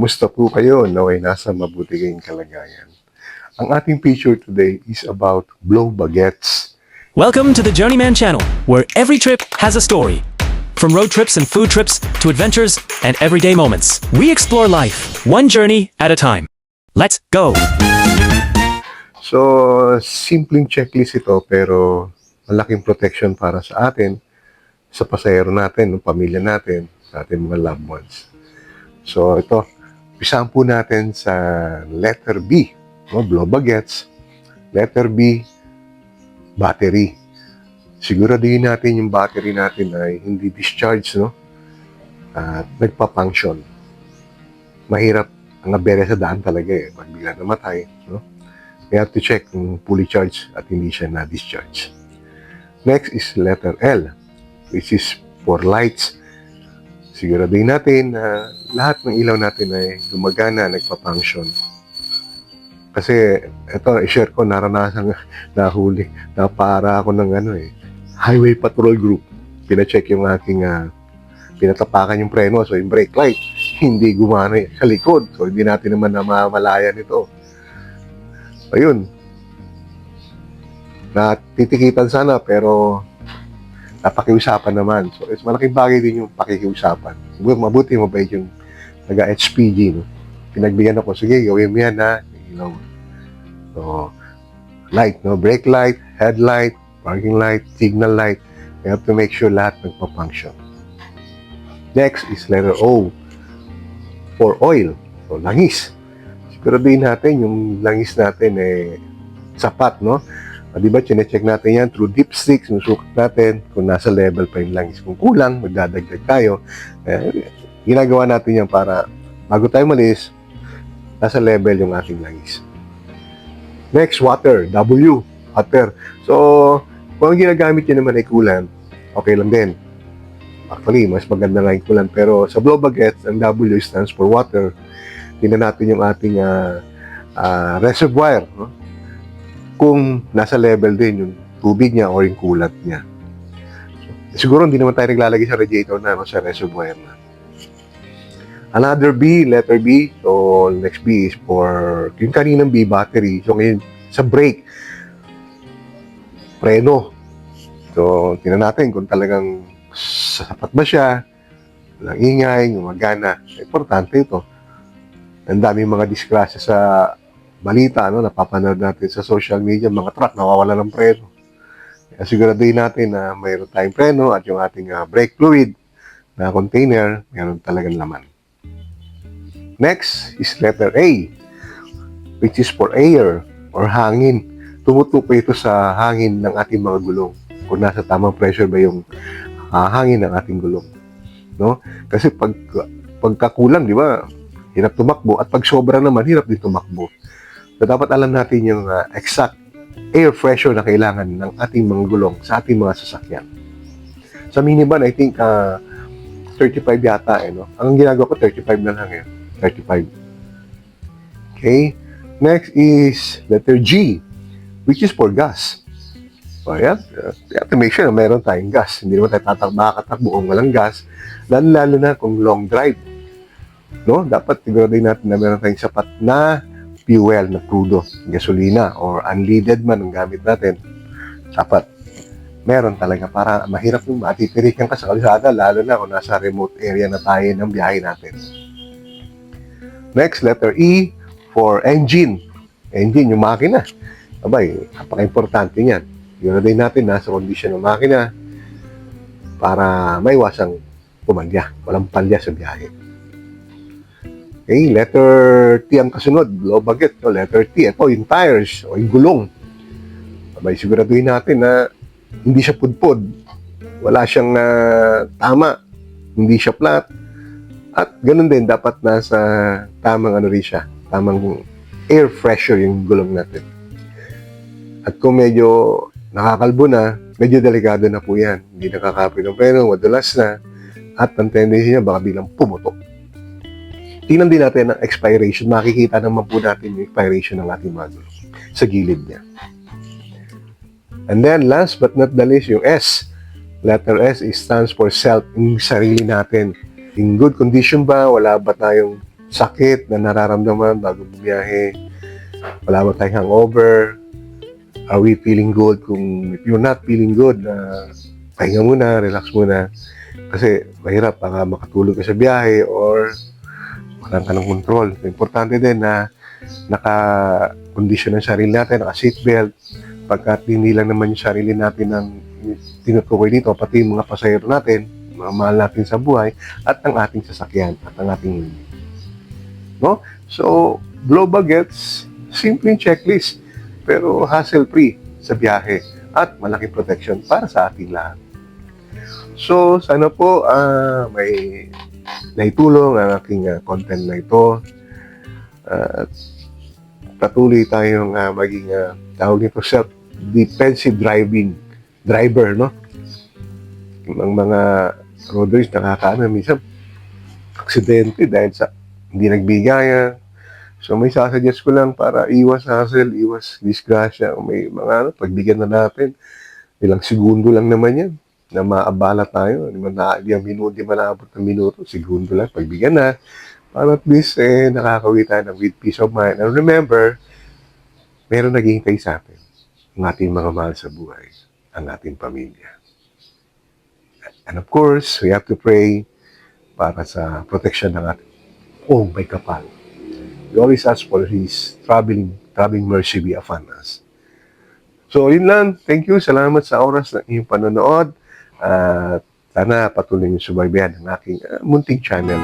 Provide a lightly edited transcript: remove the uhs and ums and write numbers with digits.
Kumusta po kayo? Naway nasa mabuti kayong kalagayan. Ang ating picture today is about blow baguettes. Welcome to the Journeyman channel, where every trip has a story. From road trips and food trips to adventures and everyday moments, we explore life, one journey at a time. Let's go! So, simpleng checklist ito pero malaking protection para sa atin, sa pasahero natin, ng pamilya natin, sa ating mga loved ones. So, ito, umpisahan po natin sa letter B, no? Blow baguettes. Letter B, battery. Siguraduhin natin yung battery natin ay hindi discharge, no? At nagpa-function. Mahirap ang aberya sa daan talaga eh. Pag bigla namatay, no? We have to check kung fully charged at hindi siya na-discharge. Next is letter L, which is for lights. Siguraduhin natin na lahat ng ilaw natin ay gumagana, nagpa-function. Kasi ito, i-share ko, naranasan nahuli, napara ako ng highway patrol group. Pina-check yung aking, pinatapakan yung preno, so yung brake light, hindi gumana sa likod. So hindi natin naman namamalayan ito. Ayun. Natitikitan sana, pero napakiusapan naman. So, it's malaking bagay din yung pakikiusapan. Mabuti mabait yung taga-HPG, no? Pinagbigyan ako, sige, gawin mo yan, ha? So, light, no? Brake light, headlight, parking light, signal light. You have to make sure lahat nagpa-function. Next is letter O, for oil. So, langis. Siguraduhin natin yung langis natin sapat, no? Di ba, chinecheck natin yan through dipstick, sinusukat natin kung nasa level pa yung langis. Kung kulang, magdadagdag tayo. Ginagawa natin yan para bago tayo malis, nasa level yung ating langis. Next, water. W. Water. So, kung ang ginagamit nyo naman ay coolant, okay lang din. Actually, mas maganda lang yung coolant. Pero sa blow baguettes, ang W stands for water. Tingnan natin yung ating reservoir, no? Kung nasa level din yung tubig niya o yung coolant niya. Siguro hindi naman tayo naglalagay sa radiator na, no, sa reservoir na. Another B, letter B. So, next B is for yung kaninang B, battery. So, ngayon, sa brake, preno. So, tingnan natin kung talagang sapat ba siya, walang ingay, gumagana. Importante ito. Ang daming mga disgrasya sa balita, no, napapanood natin sa social media, mga truck nawawala ng preno. Kaya siguraduhin natin na mayroon tayong preno at yung ating brake fluid na container, mayroon talagang laman. Next is letter A, which is for air or hangin. Tumutukoy ito sa hangin ng ating mga gulong. Kung nasa tamang pressure ba yung hangin ng ating gulong. No? Kasi pagkakulang, di ba, hirap tumakbo. At pag sobra naman, hirap din tumakbo. So, dapat alam natin yung exact air pressure na kailangan ng ating mga gulong sa ating mga sasakyan. Sa minivan, I think 35 yata. No? Ang ginagawa ko, 35 na lang. 35. Okay. Next is letter G, which is for gas. So, yan. You have to make sure na meron tayong gas. Hindi naman tayo makakatakbo kung walang gas. Lalo na kung long drive. No? Dapat siguraduhin natin na meron tayong sapat na fuel na crudo, gasolina, or unleaded man ang gamit natin. Sapat. Meron talaga para mahirap yung matitirikan ka sa kalsada, lalo na kung nasa remote area na tayo ng biyahe natin. Next, letter E, for engine. Engine, yung makina. Abay, napaka-importante niyan. Siguraduhin natin nasa kondisyon ng makina para maiwasang pumalya. Walang palya sa biyahe. Okay, letter T ang kasunod, blow baguette. So, letter T, ito yung tires o yung gulong. Abay, siguraduhin natin na hindi siya pudpud. Wala siyang tama. Hindi siya flat. At ganun din, dapat nasa tamang rin siya. Tamang air pressure yung gulong natin. At kung medyo nakakalbo na, medyo delikado na po yan. Hindi nakakapoy ng preno, madulas na. At ang tendency niya, baka bilang pumutok. Tingnan din natin ang expiration. Makikita naman po natin yung expiration ng ating mga gulong sa gilid niya. And then, last but not the least, yung S. Letter S stands for self, yung sarili natin. In good condition ba? Wala ba tayong sakit na nararamdaman bago bumiyahe? Wala ba tayong hangover? Are we feeling good? Kung if you're not feeling good, pahinga muna, relax muna. Kasi mahirap, baka makatulog ka sa biyahe or walang ka ng control. Importante din na naka-condition ng sarili natin, naka-seatbelt, pagkat hindi lang naman yung sarili natin ang tinutukoy dito, pati yung mga pasahero natin, mga mahal natin sa buhay, at ang ating sasakyan, at ang ating hindi. No? So, global gets simpleng checklist, pero hassle-free sa biyahe at malaking protection para sa ating lahat. So, sana po may naitulong ang aking content na ito. Patuloy tayong maging tawag nito self-defensive driver, no? Ang mga road race minsan aksidente dahil sa hindi nagbigayan. So may sasuggest ko lang para iwas hassle, iwas disgrasya. May mga pagbigyan na natin. Ilang segundo lang naman yan na maabala tayo. Di man naabot ng minuto, segundo lang, pagbigyan na. Para at least, nakakawi tayo ng with peace of mind. And remember, meron naghihintay sa atin. Ang ating mga mahal sa buhay. Ang ating pamilya. And of course, we have to pray para sa protection ng ating may kapal. We always ask for His traveling mercy be upon us. So, yun lang. Thank you. Salamat sa oras ng iyong panonood. At sana patuloy niyo subaybayan ang aking munting channel